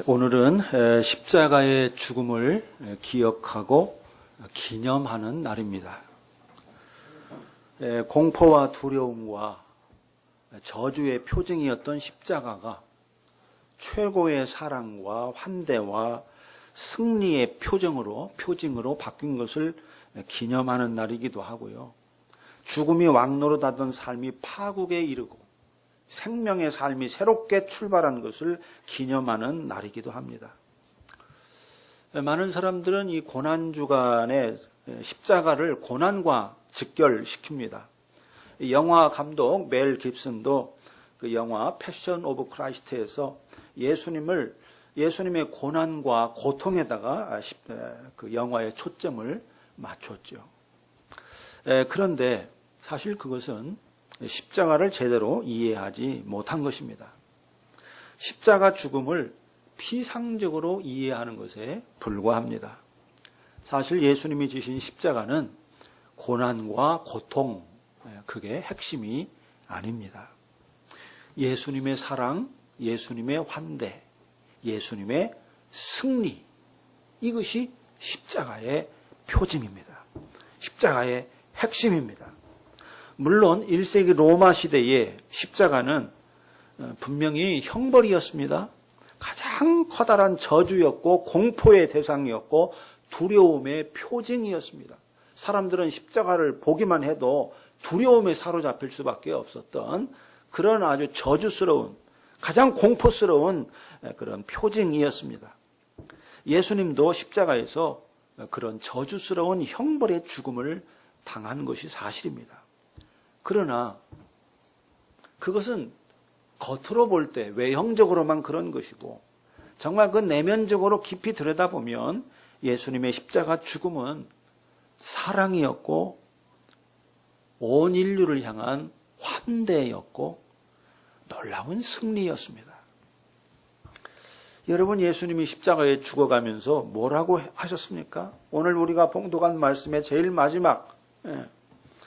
오늘은 십자가의 죽음을 기억하고 기념하는 날입니다. 공포와 두려움과 저주의 표징이었던 십자가가 최고의 사랑과 환대와 승리의 표징으로 바뀐 것을 기념하는 날이기도 하고요. 죽음이 왕노릇하던 삶이 파국에 이르고 생명의 삶이 새롭게 출발한 것을 기념하는 날이기도 합니다. 많은 사람들은 이 고난주간에 십자가를 고난과 직결시킵니다. 영화 감독 멜 깁슨도 그 영화 패션 오브 크라이스트에서 예수님의 고난과 고통에다가 그 영화의 초점을 맞췄죠. 그런데 사실 그것은 십자가를 제대로 이해하지 못한 것입니다. 십자가 죽음을 피상적으로 이해하는 것에 불과합니다. 사실 예수님이 지신 십자가는 고난과 고통, 그게 핵심이 아닙니다. 예수님의 사랑, 예수님의 환대, 예수님의 승리, 이것이 십자가의 표징입니다. 십자가의 핵심입니다. 물론 1세기 로마 시대의 십자가는 분명히 형벌이었습니다. 가장 커다란 저주였고 공포의 대상이었고 두려움의 표징이었습니다. 사람들은 십자가를 보기만 해도 두려움에 사로잡힐 수밖에 없었던 그런 아주 저주스러운, 가장 공포스러운 그런 표징이었습니다. 예수님도 십자가에서 그런 저주스러운 형벌의 죽음을 당한 것이 사실입니다. 그러나 그것은 겉으로 볼 때 외형적으로만 그런 것이고 정말 그 내면적으로 깊이 들여다보면 예수님의 십자가 죽음은 사랑이었고 온 인류를 향한 환대였고 놀라운 승리였습니다. 여러분, 예수님이 십자가에 죽어가면서 뭐라고 하셨습니까? 오늘 우리가 봉독한 말씀의 제일 마지막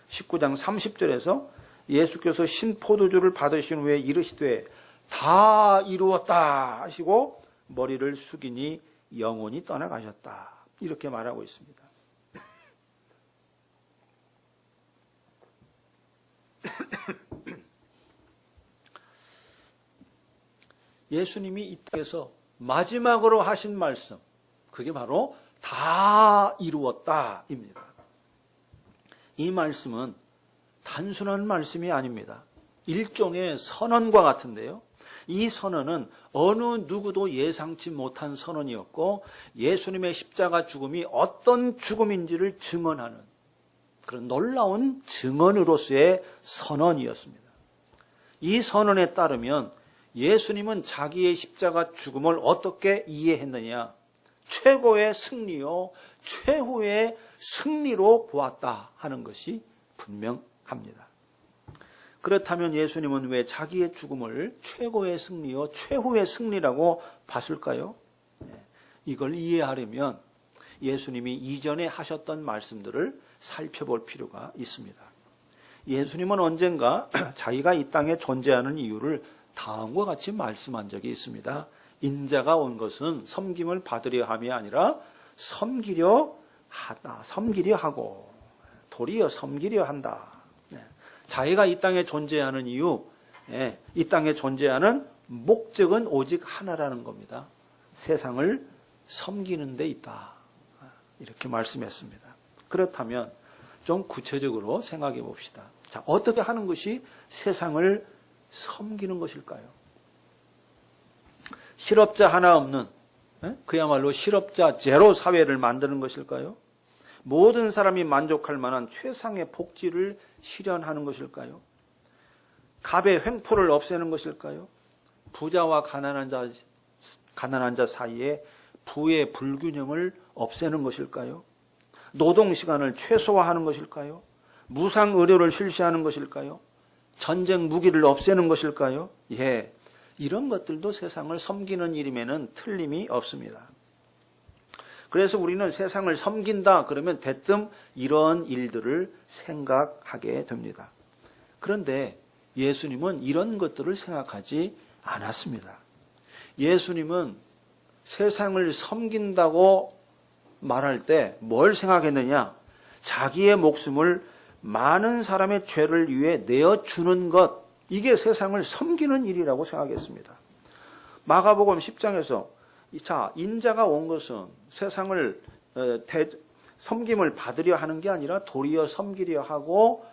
19장 30절에서 예수께서 신포도주를 받으신 후에 이르시되 다 이루었다 하시고 머리를 숙이니 영혼이 떠나가셨다, 이렇게 말하고 있습니다. 예수님이 이 땅에서 마지막으로 하신 말씀, 그게 바로 다 이루었다입니다. 이 말씀은 단순한 말씀이 아닙니다. 일종의 선언과 같은데요. 이 선언은 어느 누구도 예상치 못한 선언이었고 예수님의 십자가 죽음이 어떤 죽음인지를 증언하는 그런 놀라운 증언으로서의 선언이었습니다. 이 선언에 따르면 예수님은 자기의 십자가 죽음을 어떻게 이해했느냐? 최고의 승리요, 최후의 승리로 보았다 하는 것이 분명합니다. 그렇다면 예수님은 왜 자기의 죽음을 최고의 승리요, 최후의 승리라고 봤을까요? 이걸 이해하려면 예수님이 이전에 하셨던 말씀들을 살펴볼 필요가 있습니다. 예수님은 언젠가 자기가 이 땅에 존재하는 이유를 다음과 같이 말씀한 적이 있습니다. 인자가 온 것은 섬김을 받으려 함이 아니라 섬기려 하고 도리어 섬기려 한다. 자기가 이 땅에 존재하는 이유, 이 땅에 존재하는 목적은 오직 하나라는 겁니다. 세상을 섬기는 데 있다, 이렇게 말씀했습니다. 그렇다면 좀 구체적으로 생각해 봅시다. 자, 어떻게 하는 것이 세상을 섬기는 것일까요? 실업자 하나 없는, 그야말로 실업자 제로 사회를 만드는 것일까요? 모든 사람이 만족할 만한 최상의 복지를 실현하는 것일까요? 갑의 횡포를 없애는 것일까요? 부자와 가난한 자 사이에 부의 불균형을 없애는 것일까요? 노동시간을 최소화하는 것일까요? 무상의료를 실시하는 것일까요? 전쟁 무기를 없애는 것일까요? 이런 것들도 세상을 섬기는 일임에는 틀림이 없습니다. 그래서 우리는 세상을 섬긴다 그러면 대뜸 이런 일들을 생각하게 됩니다. 그런데 예수님은 이런 것들을 생각하지 않았습니다. 예수님은 세상을 섬긴다고 말할 때 뭘 생각했느냐? 자기의 목숨을 많은 사람의 죄를 위해 내어주는 것, 이게 세상을 섬기는 일이라고 생각했습니다. 마가복음 10장에서 자, 인자가 온 것은 세상을 섬김을 받으려 하는 게 아니라 도리어 섬기려 하고,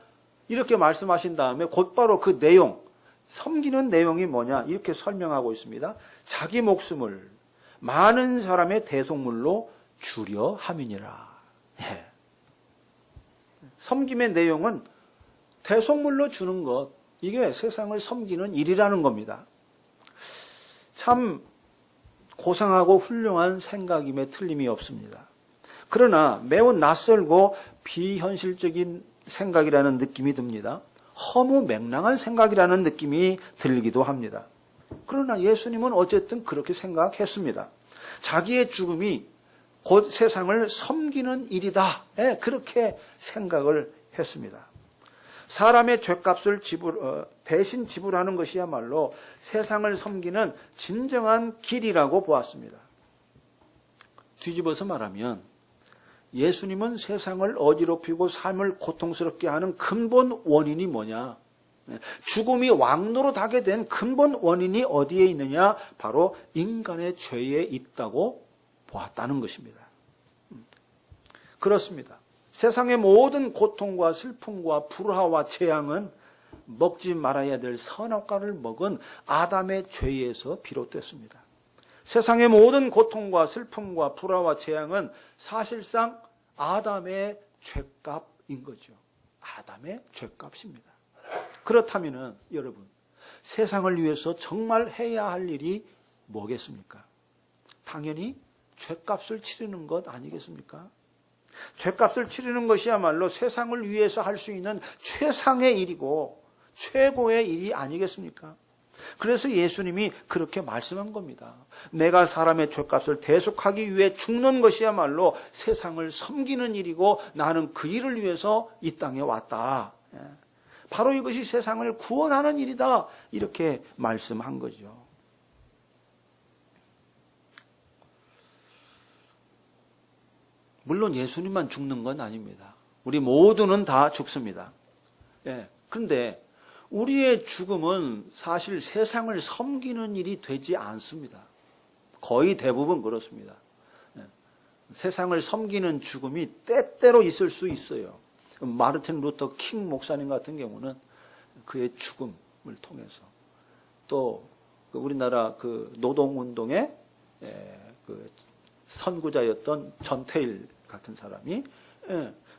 이렇게 말씀하신 다음에 곧바로 그 내용, 섬기는 내용이 뭐냐 이렇게 설명하고 있습니다. 자기 목숨을 많은 사람의 대속물로 주려 함이니라. 예. 섬김의 내용은 대속물로 주는 것, 이게 세상을 섬기는 일이라는 겁니다. 참 고상하고 훌륭한 생각임에 틀림이 없습니다. 그러나 매우 낯설고 비현실적인 생각이라는 느낌이 듭니다. 허무맹랑한 생각이라는 느낌이 들기도 합니다. 그러나 예수님은 어쨌든 그렇게 생각했습니다. 자기의 죽음이 곧 세상을 섬기는 일이다. 그렇게 생각을 했습니다. 사람의 죗값을 대신 지불하는 것이야말로 세상을 섬기는 진정한 길이라고 보았습니다. 뒤집어서 말하면 예수님은 세상을 어지럽히고 삶을 고통스럽게 하는 근본 원인이 뭐냐? 죽음이 왕노릇하게 된 근본 원인이 어디에 있느냐? 바로 인간의 죄에 있다고 보았다는 것입니다. 그렇습니다. 세상의 모든 고통과 슬픔과 불화와 재앙은 먹지 말아야 될 선악과를 먹은 아담의 죄에서 비롯됐습니다. 세상의 모든 고통과 슬픔과 불화와 재앙은 사실상 아담의 죄값인 거죠. 아담의 죄값입니다. 그렇다면 여러분, 세상을 위해서 정말 해야 할 일이 뭐겠습니까? 당연히 죄값을 치르는 것 아니겠습니까? 죄값을 치르는 것이야말로 세상을 위해서 할 수 있는 최상의 일이고 최고의 일이 아니겠습니까? 그래서 예수님이 그렇게 말씀한 겁니다. 내가 사람의 죄값을 대속하기 위해 죽는 것이야말로 세상을 섬기는 일이고 나는 그 일을 위해서 이 땅에 왔다. 바로 이것이 세상을 구원하는 일이다. 이렇게 말씀한 거죠. 물론 예수님만 죽는 건 아닙니다. 우리 모두는 다 죽습니다. 그런데 우리의 죽음은 사실 세상을 섬기는 일이 되지 않습니다. 거의 대부분 그렇습니다. 세상을 섬기는 죽음이 때때로 있을 수 있어요. 마르틴 루터 킹 목사님 같은 경우는 그의 죽음을 통해서 또 우리나라 그 노동운동의 그 선구자였던 전태일 같은 사람이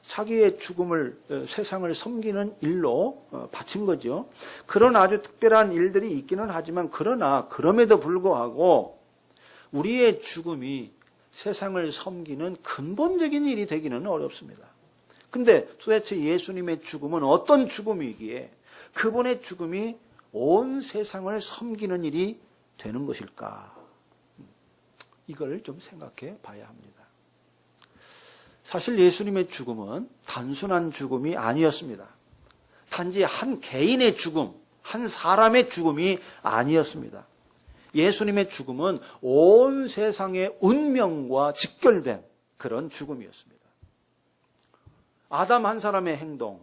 자기의 죽음을 세상을 섬기는 일로 바친 거죠. 그런 아주 특별한 일들이 있기는 하지만 그러나 그럼에도 불구하고 우리의 죽음이 세상을 섬기는 근본적인 일이 되기는 어렵습니다. 근데 도대체 예수님의 죽음은 어떤 죽음이기에 그분의 죽음이 온 세상을 섬기는 일이 되는 것일까? 이걸 좀 생각해 봐야 합니다. 사실 예수님의 죽음은 단순한 죽음이 아니었습니다. 단지 한 개인의 죽음, 한 사람의 죽음이 아니었습니다. 예수님의 죽음은 온 세상의 운명과 직결된 그런 죽음이었습니다. 아담 한 사람의 행동,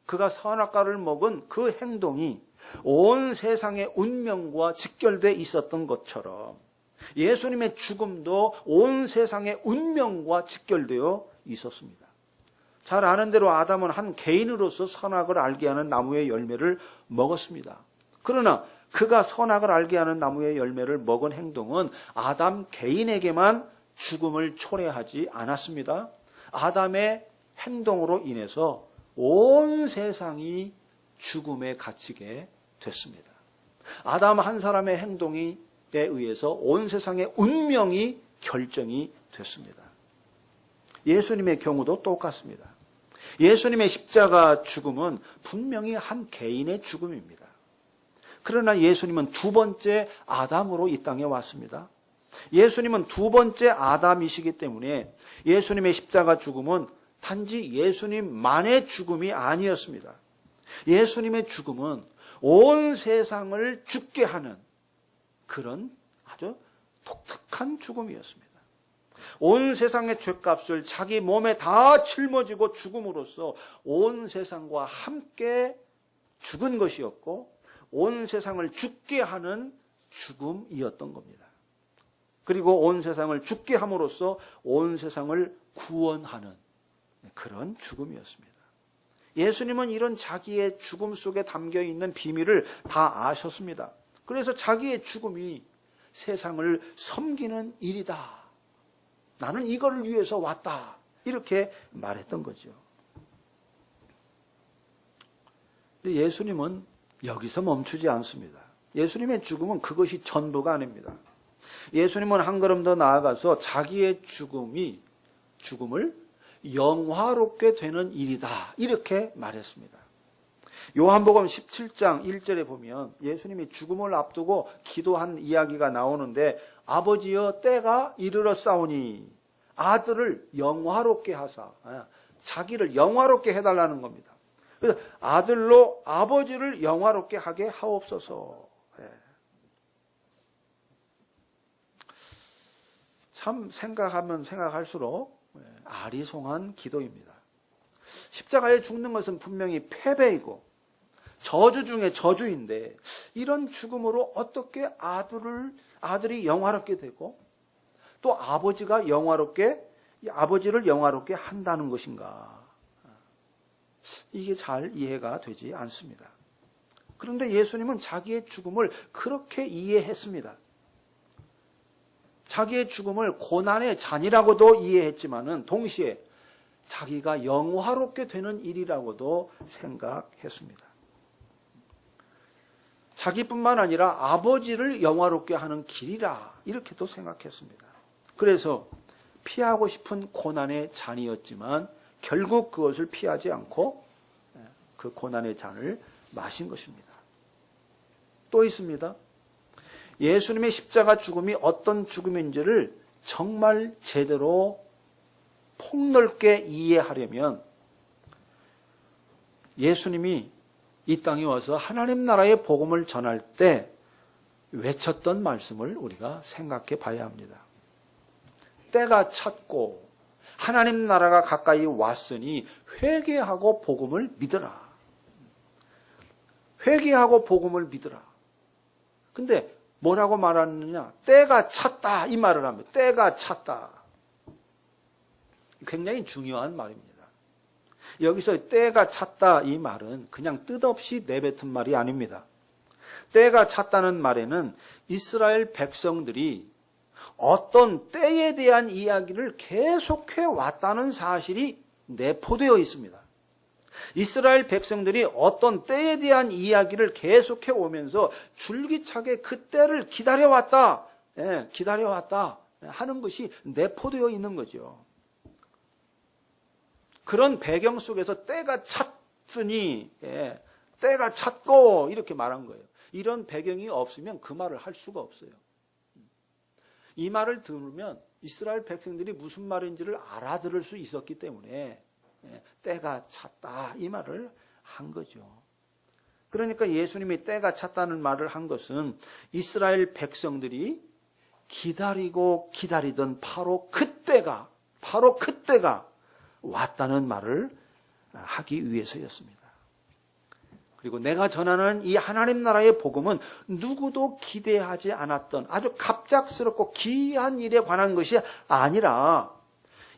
그가 선악과를 먹은 그 행동이 온 세상의 운명과 직결되어 있었던 것처럼 예수님의 죽음도 온 세상의 운명과 직결되어 있었습니다. 잘 아는 대로 아담은 한 개인으로서 선악을 알게 하는 나무의 열매를 먹었습니다. 그러나 그가 선악을 알게 하는 나무의 열매를 먹은 행동은 아담 개인에게만 죽음을 초래하지 않았습니다. 아담의 행동으로 인해서 온 세상이 죽음에 갇히게 됐습니다. 아담 한 사람의 행동에 의해서 온 세상의 운명이 결정이 됐습니다. 예수님의 경우도 똑같습니다. 예수님의 십자가 죽음은 분명히 한 개인의 죽음입니다. 그러나 예수님은 두 번째 아담으로 이 땅에 왔습니다. 예수님은 두 번째 아담이시기 때문에 예수님의 십자가 죽음은 단지 예수님만의 죽음이 아니었습니다. 예수님의 죽음은 온 세상을 죽게 하는 그런 아주 독특한 죽음이었습니다. 온 세상의 죄값을 자기 몸에 다 짊어지고 죽음으로써 온 세상과 함께 죽은 것이었고 온 세상을 죽게 하는 죽음이었던 겁니다. 그리고 온 세상을 죽게 함으로써 온 세상을 구원하는 그런 죽음이었습니다. 예수님은 이런 자기의 죽음 속에 담겨 있는 비밀을 다 아셨습니다. 그래서 자기의 죽음이 세상을 섬기는 일이다. 나는 이거를 위해서 왔다. 이렇게 말했던 거죠. 근데 예수님은 여기서 멈추지 않습니다. 예수님의 죽음은 그것이 전부가 아닙니다. 예수님은 한 걸음 더 나아가서 자기의 죽음을 영화롭게 되는 일이다. 이렇게 말했습니다. 요한복음 17장 1절에 보면 예수님이 죽음을 앞두고 기도한 이야기가 나오는데 아버지여 때가 이르렀사오니 아들을 영화롭게 하사 자기를 영화롭게 해달라는 겁니다. 그래서 아들로 아버지를 영화롭게 하게 하옵소서. 참 생각하면 생각할수록 아리송한 기도입니다. 십자가에 죽는 것은 분명히 패배이고 저주 중에 저주인데 이런 죽음으로 어떻게 아들이 영화롭게 되고 또 아버지를 영화롭게 한다는 것인가? 이게 잘 이해가 되지 않습니다. 그런데 예수님은 자기의 죽음을 그렇게 이해했습니다. 자기의 죽음을 고난의 잔이라고도 이해했지만은 동시에 자기가 영화롭게 되는 일이라고도 생각했습니다. 자기뿐만 아니라 아버지를 영화롭게 하는 길이라 이렇게도 생각했습니다. 그래서 피하고 싶은 고난의 잔이었지만 결국 그것을 피하지 않고 그 고난의 잔을 마신 것입니다. 또 있습니다. 예수님의 십자가 죽음이 어떤 죽음인지를 정말 제대로 폭넓게 이해하려면 예수님이 이 땅에 와서 하나님 나라의 복음을 전할 때 외쳤던 말씀을 우리가 생각해 봐야 합니다. 때가 찼고 하나님 나라가 가까이 왔으니 회개하고 복음을 믿으라. 회개하고 복음을 믿으라. 근데 뭐라고 말하느냐? 때가 찼다 이 말을 합니다. 때가 찼다. 굉장히 중요한 말입니다. 여기서 때가 찼다 이 말은 그냥 뜻없이 내뱉은 말이 아닙니다. 때가 찼다는 말에는 이스라엘 백성들이 어떤 때에 대한 이야기를 계속해 왔다는 사실이 내포되어 있습니다. 이스라엘 백성들이 어떤 때에 대한 이야기를 계속해 오면서 줄기차게 그 때를 기다려왔다 하는 것이 내포되어 있는 거죠. 그런 배경 속에서 때가 찼으니 때가 찼고 이렇게 말한 거예요. 이런 배경이 없으면 그 말을 할 수가 없어요. 이 말을 들으면 이스라엘 백성들이 무슨 말인지를 알아들을 수 있었기 때문에 때가 찼다 이 말을 한 거죠. 그러니까 예수님이 때가 찼다는 말을 한 것은 이스라엘 백성들이 기다리고 기다리던 바로 그때가 왔다는 말을 하기 위해서였습니다. 그리고 내가 전하는 이 하나님 나라의 복음은 누구도 기대하지 않았던 아주 갑작스럽고 기이한 일에 관한 것이 아니라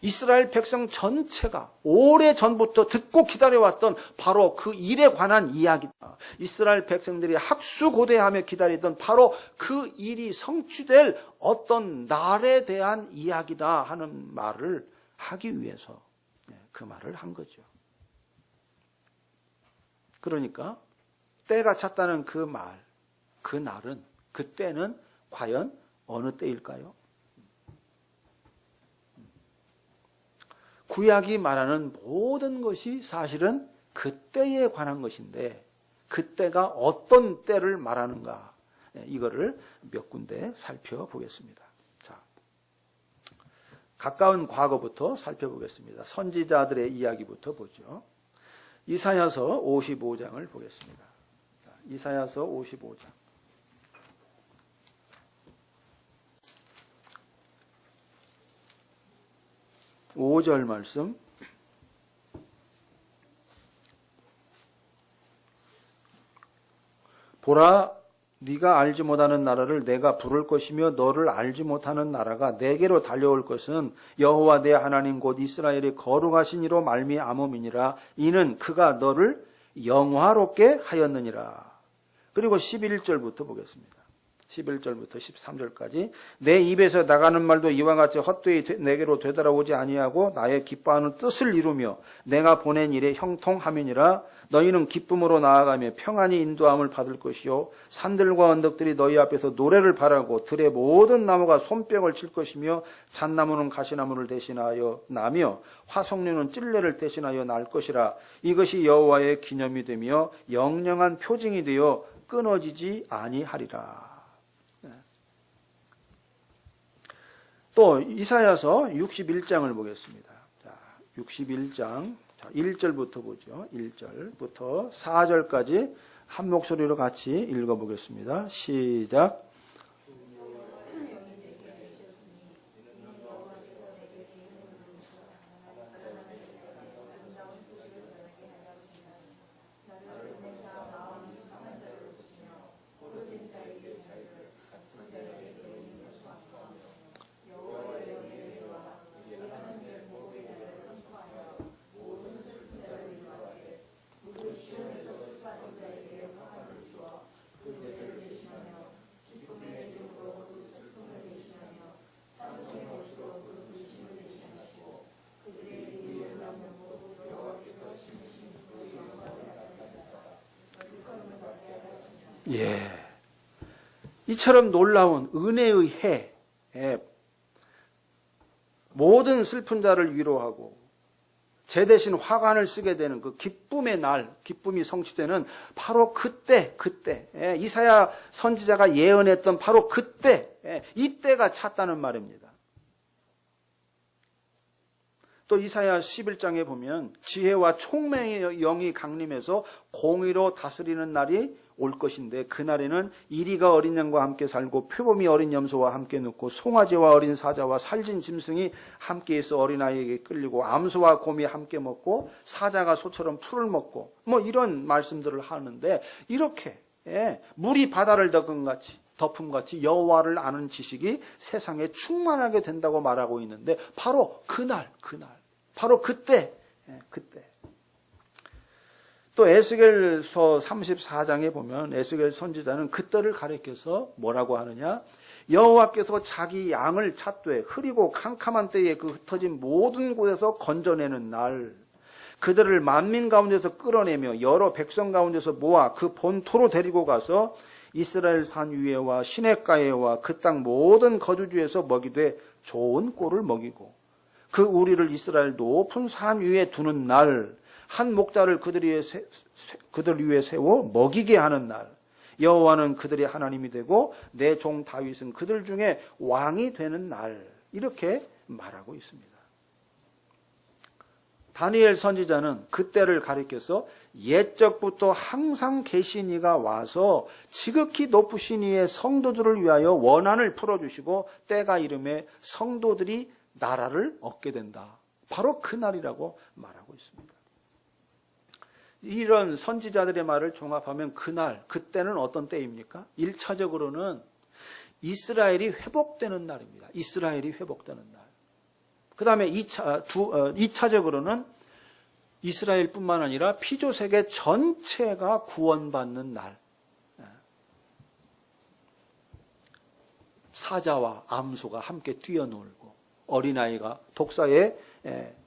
이스라엘 백성 전체가 오래전부터 듣고 기다려왔던 바로 그 일에 관한 이야기다. 이스라엘 백성들이 학수고대하며 기다리던 바로 그 일이 성취될 어떤 날에 대한 이야기다 하는 말을 하기 위해서 그 말을 한 거죠. 그러니까 때가 찼다는 그 말, 그 날은, 그 때는 과연 어느 때일까요? 구약이 말하는 모든 것이 사실은 그 때에 관한 것인데 그 때가 어떤 때를 말하는가 이거를 몇 군데 살펴보겠습니다. 자, 가까운 과거부터 살펴보겠습니다. 선지자들의 이야기부터 보죠. 이사야서 55장을 보겠습니다. 자, 이사야서 55장. 5절 말씀. 보라, 네가 알지 못하는 나라를 내가 부를 것이며 너를 알지 못하는 나라가 내게로 달려올 것은 여호와 내 하나님 곧 이스라엘이 거룩하신 이로 말미암음이니라. 이는 그가 너를 영화롭게 하였느니라. 그리고 11절부터 보겠습니다. 11절부터 13절까지. 내 입에서 나가는 말도 이와 같이 헛되이 내게로 되돌아오지 아니하고 나의 기뻐하는 뜻을 이루며 내가 보낸 일에 형통함이니라. 너희는 기쁨으로 나아가며 평안히 인도함을 받을 것이요 산들과 언덕들이 너희 앞에서 노래를 바라고 들의 모든 나무가 손뼉을 칠 것이며 잣나무는 가시나무를 대신하여 나며 화석류는 찔레를 대신하여 날 것이라. 이것이 여호와의 기념이 되며 영영한 표징이 되어 끊어지지 아니하리라. 또 이사야서 61장을 보겠습니다. 자, 61장 1절부터 보죠. 1절부터 4절까지 한 목소리로 같이 읽어보겠습니다. 시작. 예. 이처럼 놀라운 은혜의 해, 모든 슬픈 자를 위로하고 제 대신 화관을 쓰게 되는 그 기쁨의 날, 기쁨이 성취되는 바로 그때, 이사야 선지자가 예언했던 바로 그때, 이때가 찼다는 말입니다. 또 이사야 11장에 보면 지혜와 총명의 영이 강림해서 공의로 다스리는 날이 올 것인데 그날에는 이리가 어린 양과 함께 살고 표범이 어린 염소와 함께 눕고 송아지와 어린 사자와 살진 짐승이 함께 있어 어린아이에게 끌리고 암소와 곰이 함께 먹고 사자가 소처럼 풀을 먹고 뭐 이런 말씀들을 하는데 이렇게 물이 바다를 덮음같이 여호와를 아는 지식이 세상에 충만하게 된다고 말하고 있는데 바로 그날 바로 그때 또 에스겔서 34장에 보면 에스겔 선지자는 그때를 가리켜서 뭐라고 하느냐? 여호와께서 자기 양을 찾되 흐리고 캄캄한 때에 그 흩어진 모든 곳에서 건져내는 날, 그들을 만민 가운데서 끌어내며 여러 백성 가운데서 모아 그 본토로 데리고 가서 이스라엘 산 위에와 시냇가에와 그 땅 모든 거주지에서 먹이되 좋은 꼴을 먹이고 그 우리를 이스라엘 높은 산 위에 두는 날, 한 목자를 그들 위에 세워 먹이게 하는 날, 여호와는 그들의 하나님이 되고 내 종 다윗은 그들 중에 왕이 되는 날, 이렇게 말하고 있습니다. 다니엘 선지자는 그때를 가리켜서 옛적부터 항상 계신 이가 와서 지극히 높으신 이의 성도들을 위하여 원한을 풀어주시고 때가 이름에 성도들이 나라를 얻게 된다. 바로 그날이라고 말하고 있습니다. 이런 선지자들의 말을 종합하면 그날, 그때는 어떤 때입니까? 1차적으로는 이스라엘이 회복되는 날입니다. 이스라엘이 회복되는 날. 그 다음에 2차적으로는 이스라엘뿐만 아니라 피조세계 전체가 구원받는 날. 사자와 암소가 함께 뛰어놀고 어린아이가 독사의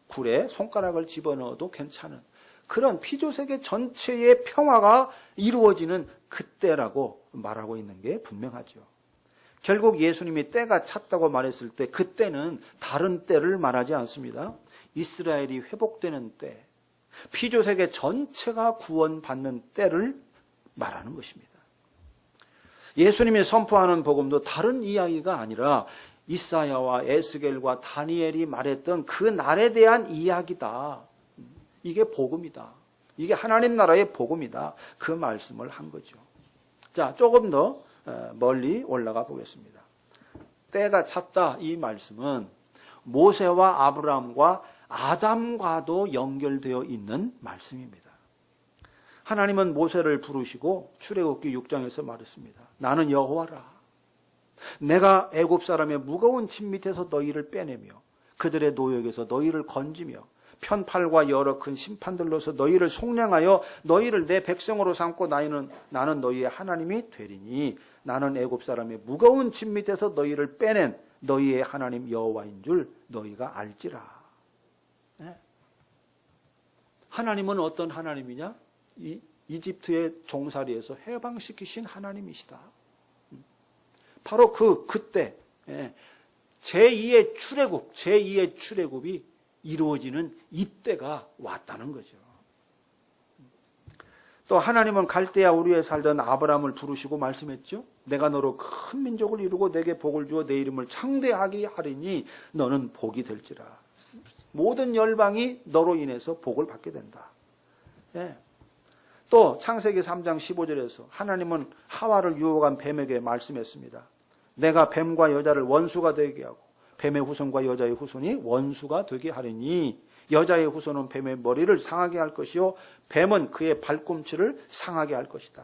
굴에 손가락을 집어넣어도 괜찮은 그런 피조세계 전체의 평화가 이루어지는 그때라고 말하고 있는 게 분명하죠. 결국 예수님이 때가 찼다고 말했을 때 그때는 다른 때를 말하지 않습니다. 이스라엘이 회복되는 때, 피조세계 전체가 구원받는 때를 말하는 것입니다. 예수님이 선포하는 복음도 다른 이야기가 아니라 이사야와 에스겔과 다니엘이 말했던 그 날에 대한 이야기다. 이게 복음이다. 이게 하나님 나라의 복음이다. 그 말씀을 한 거죠. 자, 조금 더 멀리 올라가 보겠습니다. 때가 찼다 이 말씀은 모세와 아브라함과 아담과도 연결되어 있는 말씀입니다. 하나님은 모세를 부르시고 출애굽기 6장에서 말했습니다. 나는 여호와라. 내가 애굽 사람의 무거운 짐 밑에서 너희를 빼내며 그들의 노역에서 너희를 건지며 편팔과 여러 큰 심판들로서 너희를 속량하여 너희를 내 백성으로 삼고 나는 너희의 하나님이 되리니 나는 애굽 사람의 무거운 짐 밑에서 너희를 빼낸 너희의 하나님 여호와인 줄 너희가 알지라. 네. 하나님은 어떤 하나님이냐? 이집트의 종살이에서 해방시키신 하나님이시다. 바로 그때 제2의 출애굽이 이루어지는 이때가 왔다는 거죠. 또 하나님은 갈대아 우르에 살던 아브라함을 부르시고 말씀했죠. 내가 너로 큰 민족을 이루고 내게 복을 주어 내 이름을 창대하게 하리니 너는 복이 될지라. 모든 열방이 너로 인해서 복을 받게 된다. 예. 또 창세기 3장 15절에서 하나님은 하와를 유혹한 뱀에게 말씀했습니다. 내가 뱀과 여자를 원수가 되게 하고 뱀의 후손과 여자의 후손이 원수가 되게 하리니 여자의 후손은 뱀의 머리를 상하게 할 것이요 뱀은 그의 발꿈치를 상하게 할 것이다.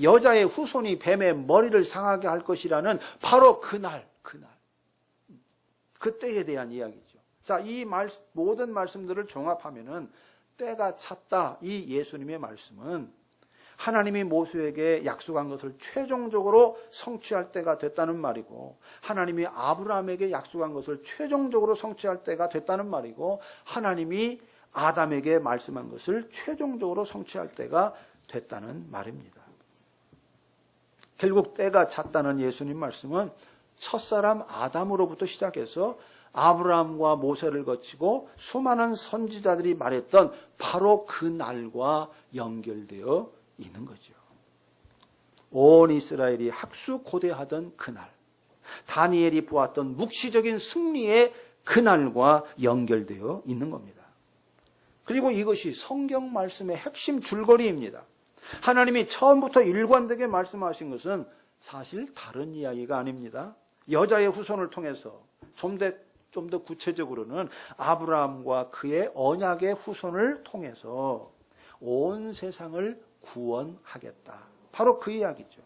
여자의 후손이 뱀의 머리를 상하게 할 것이라는 바로 그날 그때에 대한 이야기죠. 자, 이 모든 말씀들을 종합하면은 때가 찼다. 이 예수님의 말씀은 하나님이 모세에게 약속한 것을 최종적으로 성취할 때가 됐다는 말이고 하나님이 아브라함에게 약속한 것을 최종적으로 성취할 때가 됐다는 말이고 하나님이 아담에게 말씀한 것을 최종적으로 성취할 때가 됐다는 말입니다. 결국 때가 찼다는 예수님 말씀은 첫사람 아담으로부터 시작해서 아브라함과 모세를 거치고 수많은 선지자들이 말했던 바로 그 날과 연결되어 있는 거죠. 온 이스라엘이 학수고대하던 그날, 다니엘이 보았던 묵시적인 승리의 그날과 연결되어 있는 겁니다. 그리고 이것이 성경 말씀의 핵심 줄거리입니다. 하나님이 처음부터 일관되게 말씀하신 것은 사실 다른 이야기가 아닙니다. 여자의 후손을 통해서 좀 더 구체적으로는 아브라함과 그의 언약의 후손을 통해서 온 세상을 구원하겠다. 바로 그 이야기죠.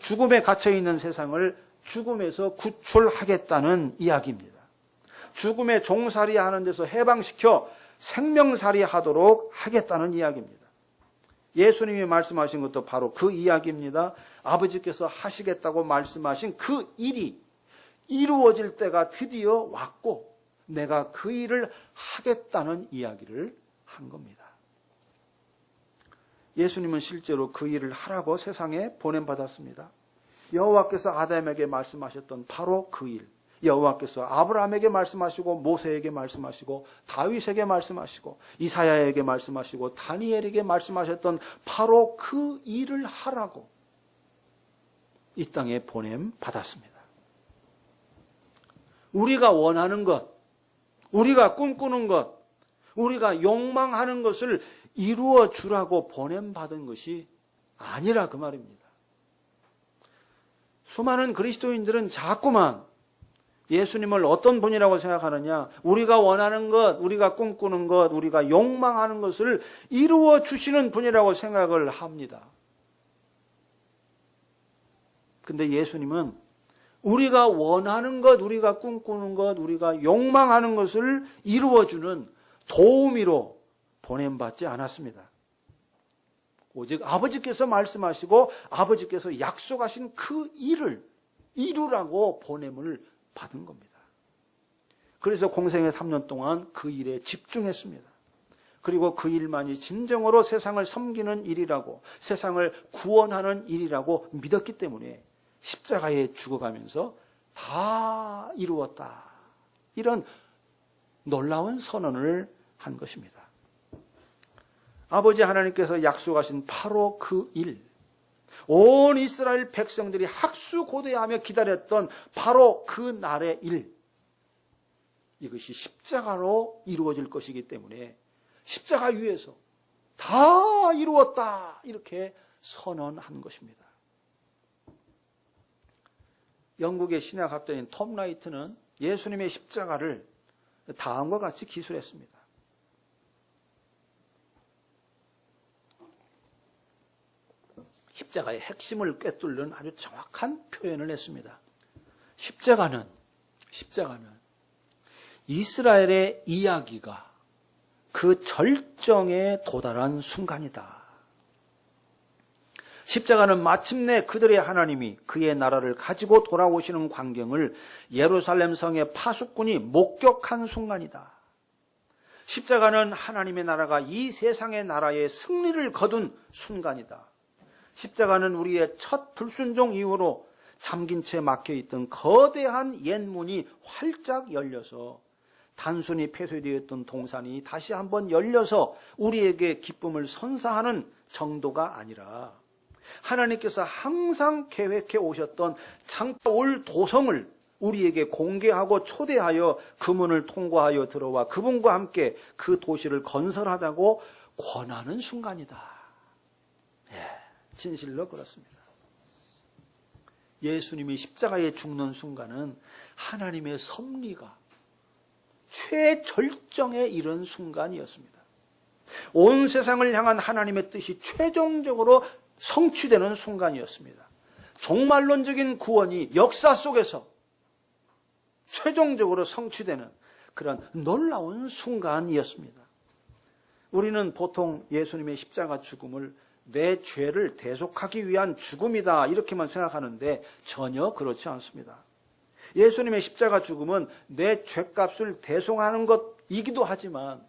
죽음에 갇혀있는 세상을 죽음에서 구출하겠다는 이야기입니다. 죽음의 종살이 하는 데서 해방시켜 생명살이 하도록 하겠다는 이야기입니다. 예수님이 말씀하신 것도 바로 그 이야기입니다. 아버지께서 하시겠다고 말씀하신 그 일이 이루어질 때가 드디어 왔고 내가 그 일을 하겠다는 이야기를 한 겁니다. 예수님은 실제로 그 일을 하라고 세상에 보냄받았습니다. 여호와께서 아담에게 말씀하셨던 바로 그 일, 여호와께서 아브라함에게 말씀하시고 모세에게 말씀하시고 다윗에게 말씀하시고 이사야에게 말씀하시고 다니엘에게 말씀하셨던 바로 그 일을 하라고 이 땅에 보냄받았습니다. 우리가 원하는 것, 우리가 꿈꾸는 것, 우리가 욕망하는 것을 이루어 주라고 보냄받은 것이 아니라 그 말입니다. 수많은 그리스도인들은 자꾸만 예수님을 어떤 분이라고 생각하느냐? 우리가 원하는 것, 우리가 꿈꾸는 것, 우리가 욕망하는 것을 이루어 주시는 분이라고 생각을 합니다. 근데 예수님은 우리가 원하는 것, 우리가 꿈꾸는 것, 우리가 욕망하는 것을 이루어주는 도우미로 보냄받지 않았습니다. 오직 아버지께서 말씀하시고 아버지께서 약속하신 그 일을 이루라고 보냄을 받은 겁니다. 그래서 공생의 3년 동안 그 일에 집중했습니다. 그리고 그 일만이 진정으로 세상을 섬기는 일이라고, 세상을 구원하는 일이라고 믿었기 때문에 십자가에 죽어가면서 다 이루었다. 이런 놀라운 선언을 한 것입니다. 아버지 하나님께서 약속하신 바로 그 일, 온 이스라엘 백성들이 학수고대하며 기다렸던 바로 그 날의 일, 이것이 십자가로 이루어질 것이기 때문에 십자가 위에서 다 이루었다 이렇게 선언한 것입니다. 영국의 신약학자인 톰 라이트는 예수님의 십자가를 다음과 같이 기술했습니다. 십자가의 핵심을 꿰뚫는 아주 정확한 표현을 했습니다. 십자가는 이스라엘의 이야기가 그 절정에 도달한 순간이다. 십자가는 마침내 그들의 하나님이 그의 나라를 가지고 돌아오시는 광경을 예루살렘 성의 파수꾼이 목격한 순간이다. 십자가는 하나님의 나라가 이 세상의 나라의 승리를 거둔 순간이다. 십자가는 우리의 첫 불순종 이후로 잠긴 채 막혀있던 거대한 옛문이 활짝 열려서 단순히 폐쇄되었던 동산이 다시 한번 열려서 우리에게 기쁨을 선사하는 정도가 아니라 하나님께서 항상 계획해 오셨던 창올 도성을 우리에게 공개하고 초대하여 그 문을 통과하여 들어와 그분과 함께 그 도시를 건설하자고 권하는 순간이다. 진실로 그렇습니다. 예수님이 십자가에 죽는 순간은 하나님의 섭리가 최절정에 이른 순간이었습니다. 온 세상을 향한 하나님의 뜻이 최종적으로 성취되는 순간이었습니다. 종말론적인 구원이 역사 속에서 최종적으로 성취되는 그런 놀라운 순간이었습니다. 우리는 보통 예수님의 십자가 죽음을 내 죄를 대속하기 위한 죽음이다 이렇게만 생각하는데 전혀 그렇지 않습니다. 예수님의 십자가 죽음은 내 죄값을 대속하는 것이기도 하지만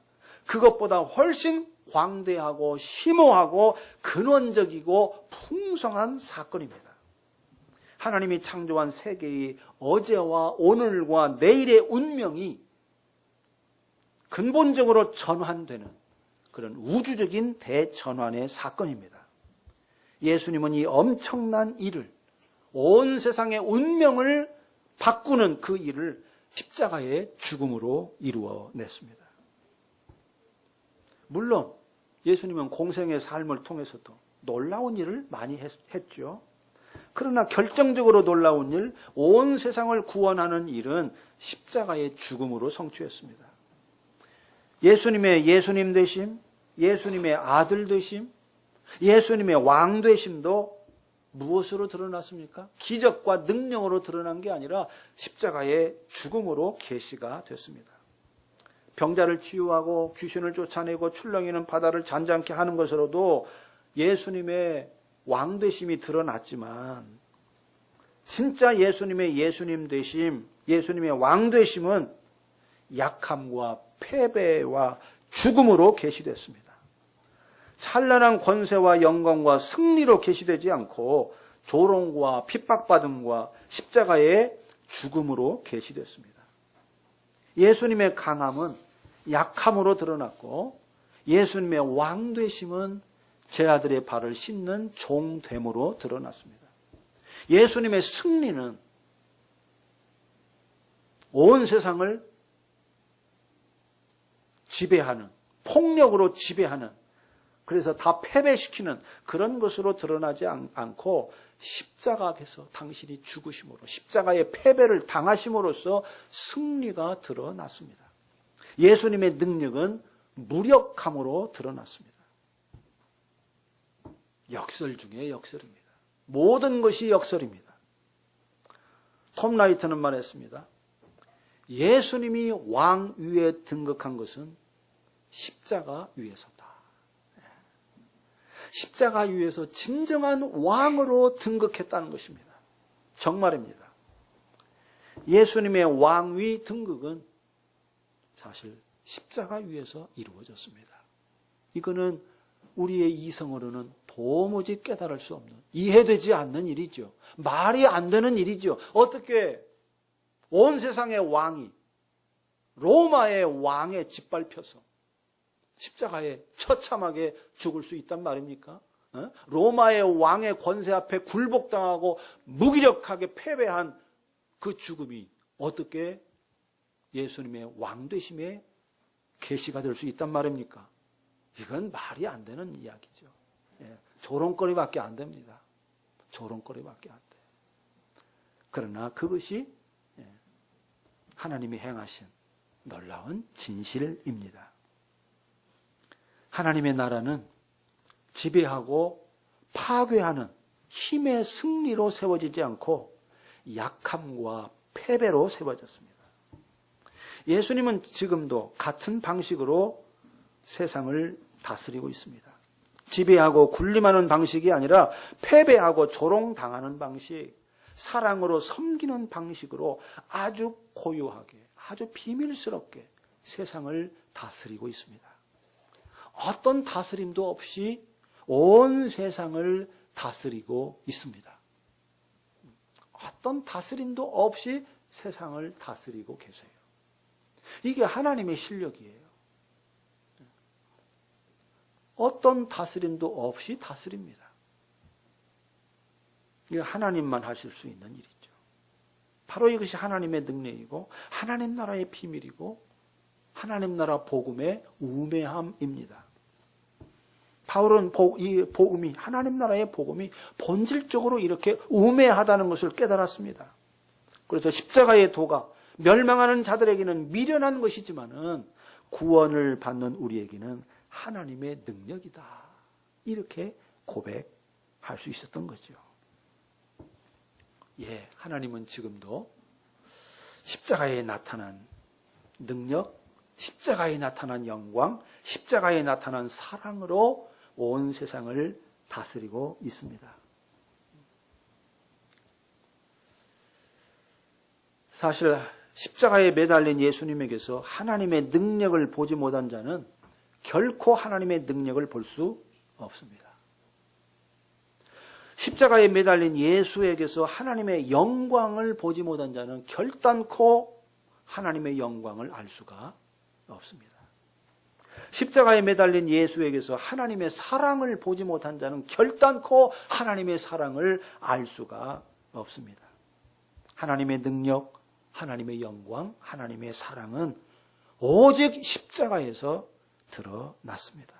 그것보다 훨씬 광대하고 심오하고 근원적이고 풍성한 사건입니다. 하나님이 창조한 세계의 어제와 오늘과 내일의 운명이 근본적으로 전환되는 그런 우주적인 대전환의 사건입니다. 예수님은 이 엄청난 일을, 온 세상의 운명을 바꾸는 그 일을 십자가의 죽음으로 이루어냈습니다. 물론 예수님은 공생의 삶을 통해서도 놀라운 일을 많이 했죠. 그러나 결정적으로 놀라운 일, 온 세상을 구원하는 일은 십자가의 죽음으로 성취했습니다. 예수님의 예수님 되심, 예수님의 아들 되심, 예수님의 왕 되심도 무엇으로 드러났습니까? 기적과 능력으로 드러난 게 아니라 십자가의 죽음으로 계시가 됐습니다. 병자를 치유하고 귀신을 쫓아내고 출렁이는 바다를 잔잔케 하는 것으로도 예수님의 왕 되심이 드러났지만 진짜 예수님의 예수님 되심, 예수님의 왕 되심은 약함과 패배와 죽음으로 계시됐습니다. 찬란한 권세와 영광과 승리로 계시되지 않고 조롱과 핍박받음과 십자가의 죽음으로 계시됐습니다. 예수님의 강함은 약함으로 드러났고 예수님의 왕되심은 제 아들의 발을 씻는 종됨으로 드러났습니다. 예수님의 승리는 온 세상을 지배하는, 폭력으로 지배하는, 그래서 다 패배시키는 그런 것으로 드러나지 않고 십자가에서 당신이 죽으심으로, 십자가의 패배를 당하심으로써 승리가 드러났습니다. 예수님의 능력은 무력함으로 드러났습니다. 역설 중에 역설입니다. 모든 것이 역설입니다. 톰 라이트는 말했습니다. 예수님이 왕 위에 등극한 것은 십자가 위에서다. 십자가 위에서 진정한 왕으로 등극했다는 것입니다. 정말입니다. 예수님의 왕위 등극은 사실 십자가 위에서 이루어졌습니다. 이거는 우리의 이성으로는 도무지 깨달을 수 없는, 이해되지 않는 일이죠. 말이 안 되는 일이죠. 어떻게 온 세상의 왕이 로마의 왕에 짓밟혀서 십자가에 처참하게 죽을 수 있단 말입니까? 로마의 왕의 권세 앞에 굴복당하고 무기력하게 패배한 그 죽음이 어떻게 예수님의 왕되심의 계시가 될 수 있단 말입니까? 이건 말이 안 되는 이야기죠. 조롱거리밖에 안 됩니다. 조롱거리밖에 안 돼요. 그러나 그것이 하나님이 행하신 놀라운 진실입니다. 하나님의 나라는 지배하고 파괴하는 힘의 승리로 세워지지 않고 약함과 패배로 세워졌습니다. 예수님은 지금도 같은 방식으로 세상을 다스리고 있습니다. 지배하고 군림하는 방식이 아니라 패배하고 조롱당하는 방식, 사랑으로 섬기는 방식으로 아주 고요하게, 아주 비밀스럽게 세상을 다스리고 있습니다. 어떤 다스림도 없이 온 세상을 다스리고 있습니다. 어떤 다스림도 없이 세상을 다스리고 계세요. 이게 하나님의 실력이에요. 어떤 다스림도 없이 다스립니다. 이게 하나님만 하실 수 있는 일이죠. 바로 이것이 하나님의 능력이고 하나님 나라의 비밀이고 하나님 나라 복음의 우매함입니다. 바울은 이 복음이, 하나님 나라의 복음이 본질적으로 이렇게 우매하다는 것을 깨달았습니다. 그래서 십자가의 도가 멸망하는 자들에게는 미련한 것이지만은 구원을 받는 우리에게는 하나님의 능력이다. 이렇게 고백할 수 있었던 거죠. 예, 하나님은 지금도 십자가에 나타난 능력, 십자가에 나타난 영광, 십자가에 나타난 사랑으로 온 세상을 다스리고 있습니다. 사실 십자가에 매달린 예수님에게서 하나님의 능력을 보지 못한 자는 결코 하나님의 능력을 볼 수 없습니다. 십자가에 매달린 예수에게서 하나님의 영광을 보지 못한 자는 결단코 하나님의 영광을 알 수가 없습니다. 십자가에 매달린 예수에게서 하나님의 사랑을 보지 못한 자는 결단코 하나님의 사랑을 알 수가 없습니다. 하나님의 능력, 하나님의 영광, 하나님의 사랑은 오직 십자가에서 드러났습니다.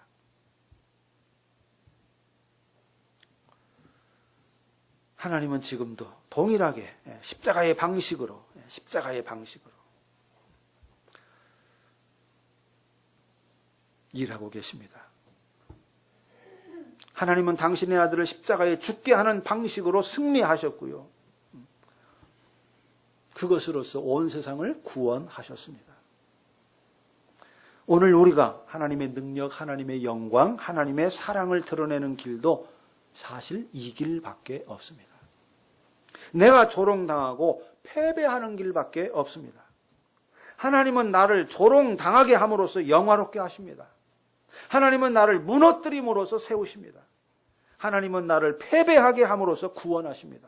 하나님은 지금도 동일하게 십자가의 방식으로 일하고 계십니다. 하나님은 당신의 아들을 십자가에 죽게 하는 방식으로 승리하셨고요. 그것으로서 온 세상을 구원하셨습니다. 오늘 우리가 하나님의 능력, 하나님의 영광, 하나님의 사랑을 드러내는 길도 사실 이 길밖에 없습니다. 내가 조롱당하고 패배하는 길밖에 없습니다. 하나님은 나를 조롱당하게 함으로써 영화롭게 하십니다. 하나님은 나를 무너뜨림으로써 세우십니다. 하나님은 나를 패배하게 함으로써 구원하십니다.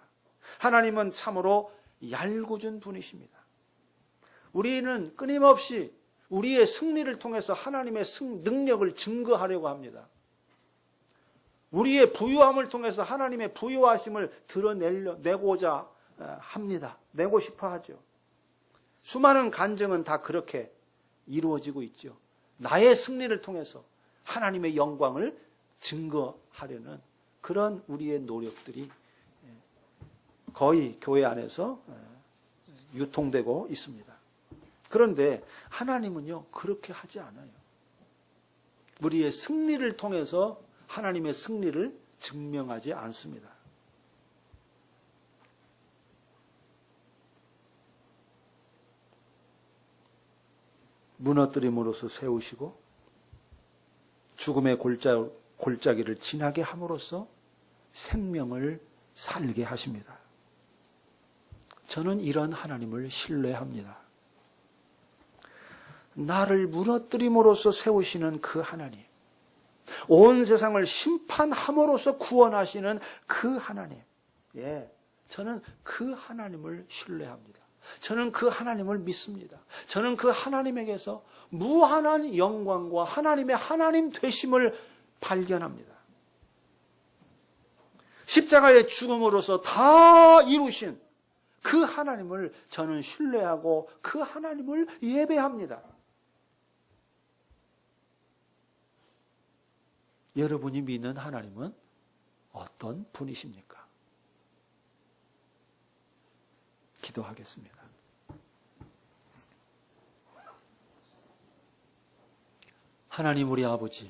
하나님은 참으로 얄궂은 분이십니다. 우리는 끊임없이 우리의 승리를 통해서 하나님의 능력을 증거하려고 합니다. 우리의 부유함을 통해서 하나님의 부유하심을 드러내고자 합니다. 내고 싶어 하죠. 수많은 간증은 다 그렇게 이루어지고 있죠. 나의 승리를 통해서 하나님의 영광을 증거하려는 그런 우리의 노력들이 거의 교회 안에서 유통되고 있습니다. 그런데 하나님은요, 그렇게 하지 않아요. 우리의 승리를 통해서 하나님의 승리를 증명하지 않습니다. 무너뜨림으로써 세우시고 죽음의 골짜기를 지나게 함으로써 생명을 살게 하십니다. 저는 이런 하나님을 신뢰합니다. 나를 무너뜨림으로써 세우시는 그 하나님, 온 세상을 심판함으로써 구원하시는 그 하나님, 저는 그 하나님을 신뢰합니다. 저는 그 하나님을 믿습니다. 저는 그 하나님에게서 무한한 영광과 하나님의 하나님 되심을 발견합니다. 십자가의 죽음으로서 다 이루신 그 하나님을 저는 신뢰하고 그 하나님을 예배합니다. 여러분이 믿는 하나님은 어떤 분이십니까? 기도하겠습니다. 하나님 우리 아버지,